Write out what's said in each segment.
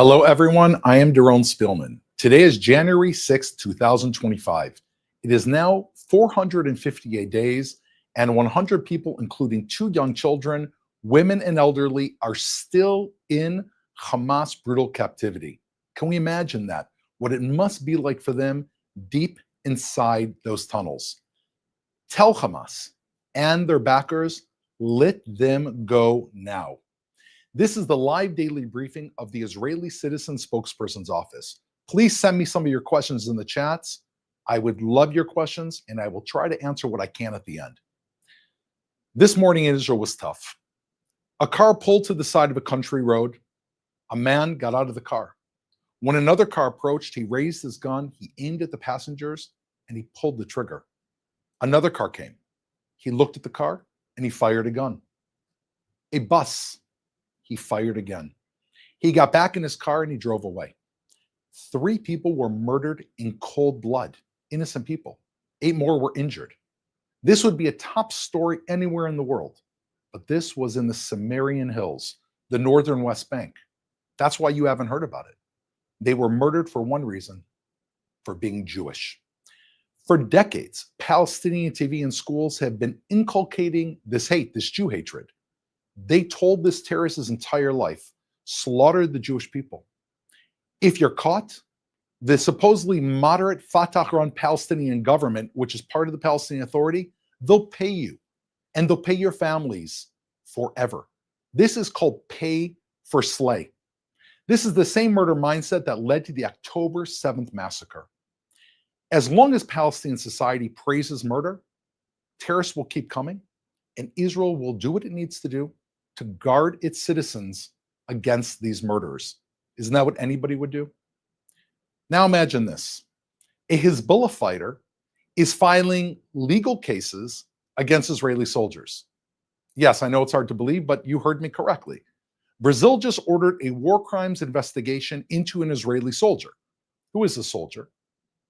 Hello, everyone. I am Doron Spielman. Today is January 6th, 2025. It is now 458 days, and 100 people, including 2 young children, women, and elderly, are still in Hamas brutal captivity. Can we imagine that? What it must be like for them deep inside those tunnels. Tell Hamas and their backers, let them go now. This is the live daily briefing of the Israeli Citizen Spokesperson's office. Please send me some of your questions in the chats. I would love your questions, and I will try to answer what I can at the end. This morning in Israel was tough. A car pulled to the side of a country road. A man got out of the car. When another car approached, he raised his gun, he aimed at the passengers, and he pulled the trigger. Another car came. He looked at the car, and he fired a gun. A bus. He fired again. He got back in his car and he drove away. 3 people were murdered in cold blood, innocent people. 8 more were injured. This would be a top story anywhere in the world, but this was in the Sumerian Hills, the northern West Bank. That's why you haven't heard about it. They were murdered for one reason, for being Jewish. For decades, Palestinian TV and schools have been inculcating this hate, this Jew hatred. They told this terrorist his entire life, slaughtered the Jewish people. If you're caught, the supposedly moderate Fatah-run Palestinian government, which is part of the Palestinian Authority, they'll pay you and they'll pay your families forever. This is called pay for slay. This is the same murder mindset that led to the October 7th massacre. As long as Palestinian society praises murder, terrorists will keep coming, and Israel will do what it needs to do to guard its citizens against these murderers. Isn't that what anybody would do? Now imagine this. A Hezbollah fighter is filing legal cases against Israeli soldiers. Yes, I know it's hard to believe, but you heard me correctly. Brazil just ordered a war crimes investigation into an Israeli soldier. Who is the soldier?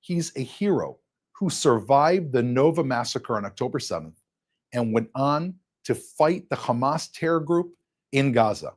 He's a hero who survived the Nova massacre on October 7th and went on to fight the Hamas terror group in Gaza.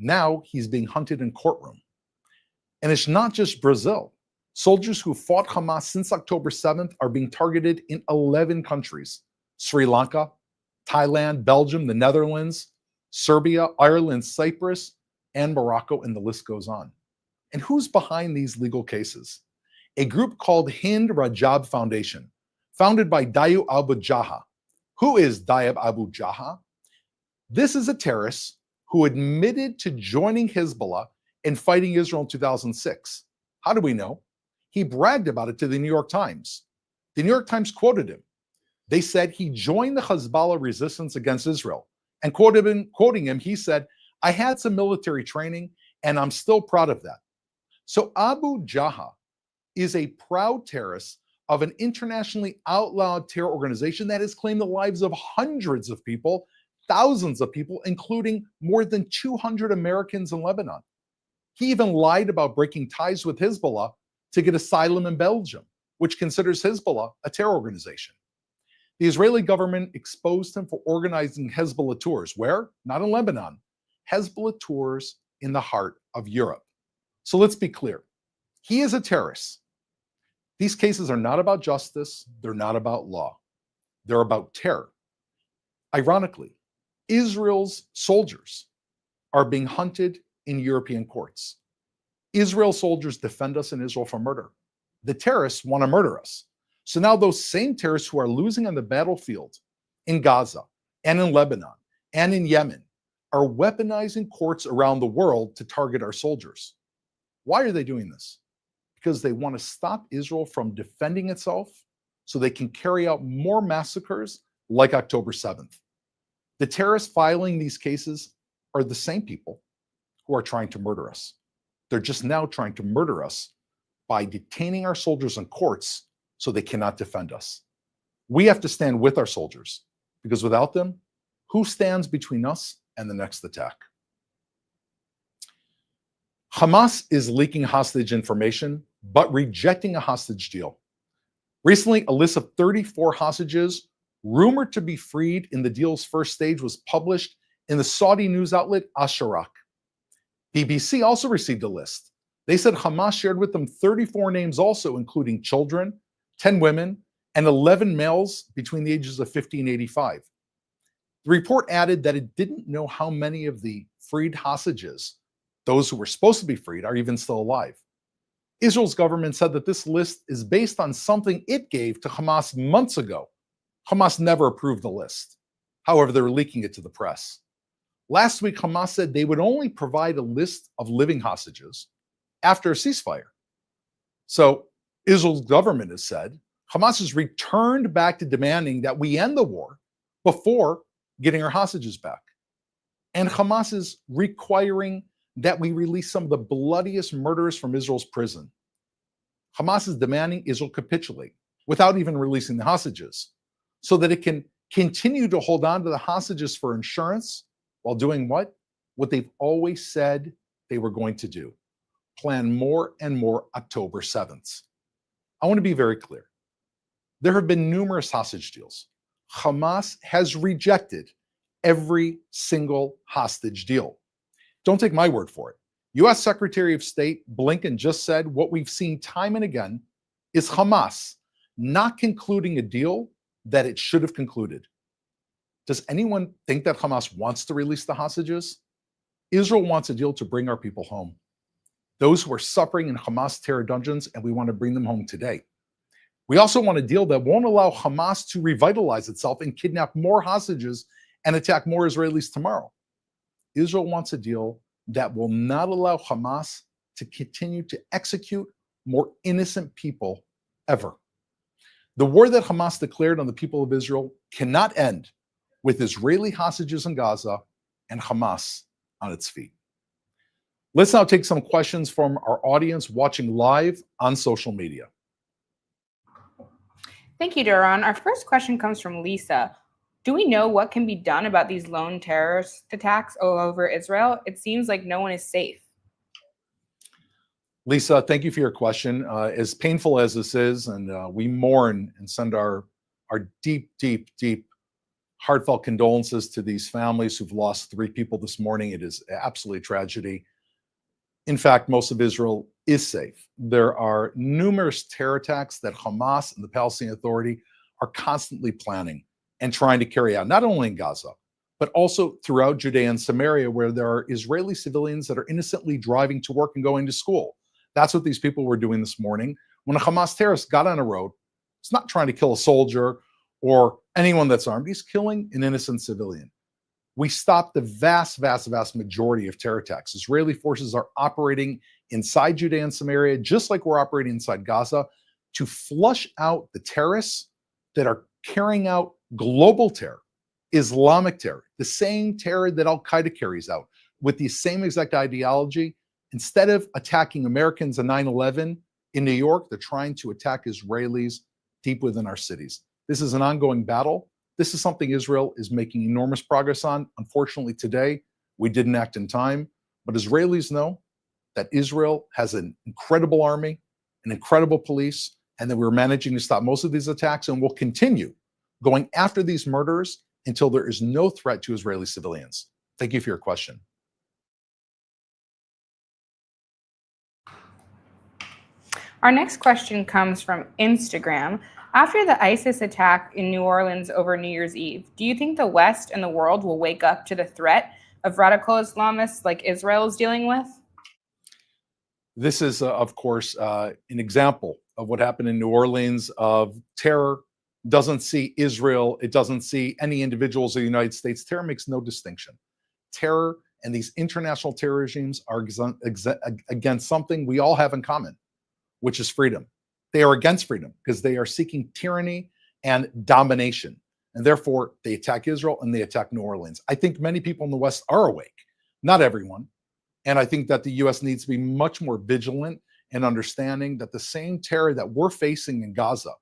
Now he's being hunted in courtroom. And it's not just Brazil. Soldiers who fought Hamas since October 7th are being targeted in 11 countries: Sri Lanka, Thailand, Belgium, the Netherlands, Serbia, Ireland, Cyprus, and Morocco, and the list goes on. And who's behind these legal cases? A group called Hind Rajab Foundation, founded by Dayu Abu Jaha. Who is Dayu Abu Jaha? This is a terrorist who admitted to joining Hezbollah and fighting Israel in 2006. How do we know? He bragged about it to the New York Times. The New York Times quoted him. They said he joined the Hezbollah resistance against Israel. And quoting him, he said, "I had some military training and I'm still proud of that." So Abu Jaha is a proud terrorist of an internationally outlawed terror organization that has claimed the lives of hundreds of people, thousands of people, including more than 200 Americans in Lebanon. He even lied about breaking ties with Hezbollah to get asylum in Belgium, which considers Hezbollah a terror organization. The Israeli government exposed him for organizing Hezbollah tours. Where? Not in Lebanon. Hezbollah tours in the heart of Europe. So let's be clear. He is a terrorist. These cases are not about justice. They're not about law. They're about terror. Ironically, Israel's soldiers are being hunted in European courts. Israel soldiers defend us in Israel from murder. The terrorists want to murder us. So now those same terrorists who are losing on the battlefield in Gaza and in Lebanon and in Yemen are weaponizing courts around the world to target our soldiers. Why are they doing this? Because they want to stop Israel from defending itself so they can carry out more massacres like October 7th. The terrorists filing these cases are the same people who are trying to murder us. They're just now trying to murder us by detaining our soldiers in courts so they cannot defend us. We have to stand with our soldiers, because without them, who stands between us and the next attack? Hamas is leaking hostage information, but rejecting a hostage deal. Recently, a list of 34 hostages rumored to be freed in the deal's first stage was published in the Saudi news outlet Asharak. BBC also received a list. They said Hamas shared with them 34 names also, including children, 10 women, and 11 males between the ages of 50 and 85. The report added that it didn't know how many of the freed hostages, those who were supposed to be freed, are even still alive. Israel's government said that this list is based on something it gave to Hamas months ago. Hamas never approved the list. However, they were leaking it to the press. Last week, Hamas said they would only provide a list of living hostages after a ceasefire. So Israel's government has said Hamas has returned back to demanding that we end the war before getting our hostages back. And Hamas is requiring that we release some of the bloodiest murderers from Israel's prison. Hamas is demanding Israel capitulate without even releasing the hostages so that it can continue to hold on to the hostages for insurance while doing what? What they've always said they were going to do. Plan more and more October 7th. I want to be very clear. There have been numerous hostage deals. Hamas has rejected every single hostage deal. Don't take my word for it. US Secretary of State Blinken just said what we've seen time and again is Hamas not concluding a deal that it should have concluded. Does anyone think that Hamas wants to release the hostages? Israel wants a deal to bring our people home. Those who are suffering in Hamas terror dungeons, and we want to bring them home today. We also want a deal that won't allow Hamas to revitalize itself and kidnap more hostages and attack more Israelis tomorrow. Israel wants a deal that will not allow Hamas to continue to execute more innocent people ever. The war that Hamas declared on the people of Israel cannot end with Israeli hostages in Gaza and Hamas on its feet. Let's now take some questions from our audience watching live on social media. Thank you, Doron. Our first question comes from Lisa. Do we know what can be done about these lone terrorist attacks all over Israel? It seems like no one is safe. Lisa, thank you for your question. As painful as this is, and we mourn and send our deep, deep, deep, heartfelt condolences to these families who've lost 3 people this morning. It is absolutely a tragedy. In fact, most of Israel is safe. There are numerous terror attacks that Hamas and the Palestinian Authority are constantly planning and trying to carry out, not only in Gaza, but also throughout Judea and Samaria, where there are Israeli civilians that are innocently driving to work and going to school. That's what these people were doing this morning. When a Hamas terrorist got on a road, it's not trying to kill a soldier or anyone that's armed. He's killing an innocent civilian. We stopped the vast, vast, vast majority of terror attacks. Israeli forces are operating inside Judea and Samaria, just like we're operating inside Gaza, to flush out the terrorists that are carrying out global terror, Islamic terror, the same terror that Al-Qaeda carries out with the same exact ideology. Instead of attacking Americans on 9/11 in New York, they're trying to attack Israelis deep within our cities. This is an ongoing battle. This is something Israel is making enormous progress on. Unfortunately, today, we didn't act in time, but Israelis know that Israel has an incredible army, an incredible police, and that we're managing to stop most of these attacks, and will continue going after these murderers until there is no threat to Israeli civilians. Thank you for your question. Our next question comes from Instagram. After the ISIS attack in New Orleans over New Year's Eve, do you think the West and the world will wake up to the threat of radical Islamists like Israel is dealing with? This is, of course, an example of what happened in New Orleans of terror. Doesn't see Israel. It doesn't see any individuals of the United States. Terror makes no distinction. Terror and these international terror regimes are against something we all have in common, which is freedom. They are against freedom because they are seeking tyranny and domination. And therefore, they attack Israel and they attack New Orleans. I think many people in the West are awake, not everyone. And I think that the US needs to be much more vigilant in understanding that the same terror that we're facing in Gaza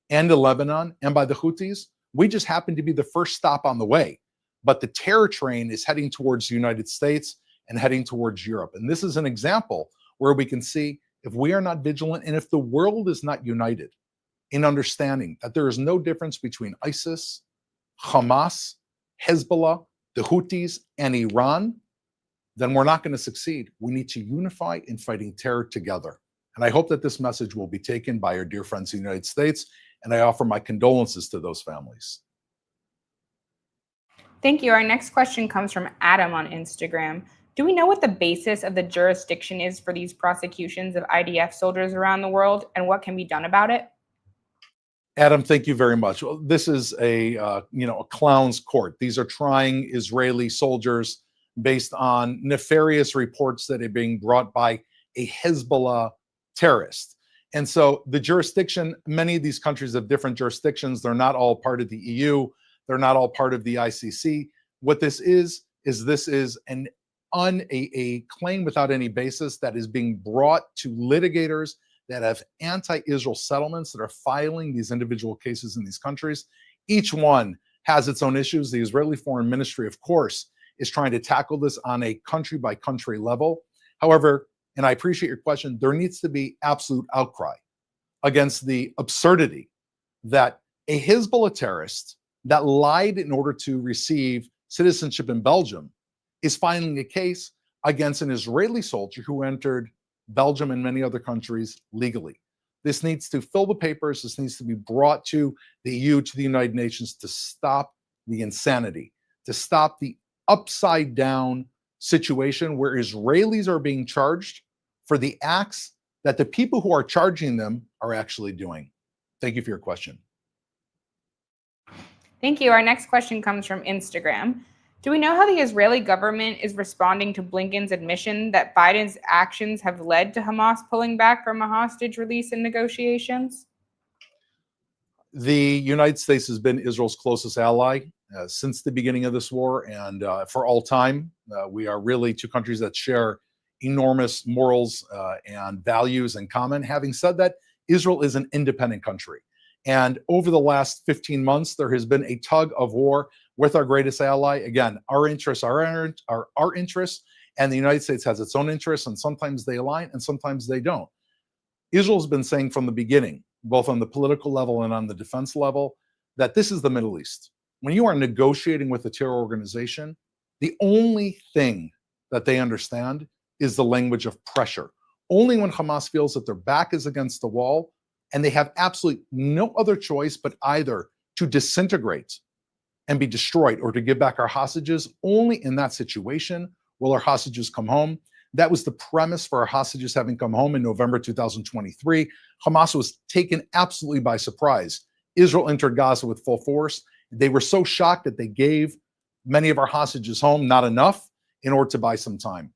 and in Lebanon and by the Houthis, we just happen to be the first stop on the way. But the terror train is heading towards the United States and heading towards Europe. And this is an example where we can see if we are not vigilant and if the world is not united in understanding that there is no difference between ISIS, Hamas, Hezbollah, the Houthis, and Iran, then we're not going to succeed. We need to unify in fighting terror together. And I hope that this message will be taken by our dear friends in the United States, and I offer my condolences to those families. Thank you. Our next question comes from Adam on Instagram. Do we know what the basis of the jurisdiction is for these prosecutions of IDF soldiers around the world, and what can be done about it? Adam, thank you very much. Well, this is a clown's court. These are trying Israeli soldiers based on nefarious reports that are being brought by a Hezbollah terrorist. And so the jurisdiction, many of these countries have different jurisdictions. They're not all part of the EU. They're not all part of the ICC. What this is a claim without any basis that is being brought to litigators that have anti-Israel settlements that are filing these individual cases in these countries. Each one has its own issues. The Israeli Foreign Ministry, of course, is trying to tackle this on a country-by-country level. However, and I appreciate your question, there needs to be absolute outcry against the absurdity that a Hezbollah terrorist that lied in order to receive citizenship in Belgium is filing a case against an Israeli soldier who entered Belgium and many other countries legally. This needs to fill the papers. This needs to be brought to the EU, to the United Nations, to stop the insanity, to stop the upside down situation where Israelis are being charged for the acts that the people who are charging them are actually doing. Thank you for your question. Thank you. Our next question comes from Instagram. Do we know how the Israeli government is responding to Blinken's admission that Biden's actions have led to Hamas pulling back from a hostage release in negotiations? The United States has been Israel's closest ally since the beginning of this war, and for all time. We are really two countries that share enormous morals and values in common. Having said that, Israel is an independent country. And over the last 15 months, there has been a tug of war with our greatest ally. Again, our interests are our interests, and the United States has its own interests, and sometimes they align and sometimes they don't. Israel's been saying from the beginning, both on the political level and on the defense level, that this is the Middle East. When you are negotiating with a terror organization, the only thing that they understand is the language of pressure. Only when Hamas feels that their back is against the wall and they have absolutely no other choice but either to disintegrate and be destroyed or to give back our hostages, only in that situation will our hostages come home. That was the premise for our hostages having come home in November 2023. Hamas was taken absolutely by surprise. Israel entered Gaza with full force. They were so shocked that they gave many of our hostages home, not enough, in order to buy some time.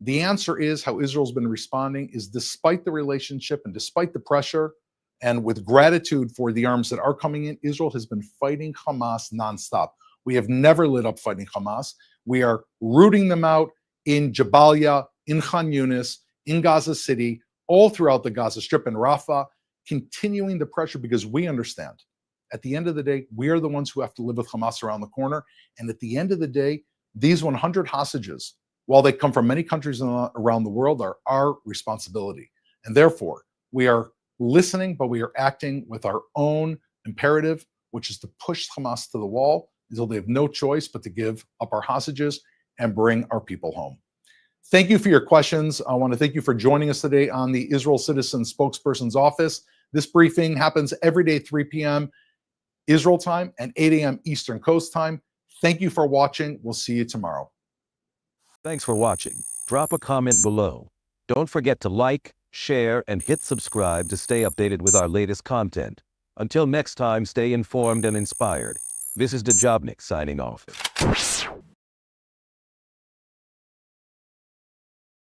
The answer is how Israel's been responding is despite the relationship and despite the pressure and with gratitude for the arms that are coming in, Israel has been fighting Hamas nonstop. We have never let up fighting Hamas. We are rooting them out in Jabalia, in Khan Yunis, in Gaza City, all throughout the Gaza Strip and Rafah, continuing the pressure because we understand. At the end of the day, we are the ones who have to live with Hamas around the corner. And at the end of the day, these 100 hostages, while they come from many countries around the world, are our responsibility. And therefore, we are listening, but we are acting with our own imperative, which is to push Hamas to the wall until they have no choice but to give up our hostages and bring our people home. Thank you for your questions. I want to thank you for joining us today on the Israel Citizen Spokesperson's Office. This briefing happens every day, 3 p.m. Israel time and 8 a.m. Eastern Coast time. Thank you for watching. We'll see you tomorrow. Thanks for watching. Drop a comment below. Don't forget to like, share, and hit subscribe to stay updated with our latest content. Until next time, stay informed and inspired. This is Dejobnik signing off.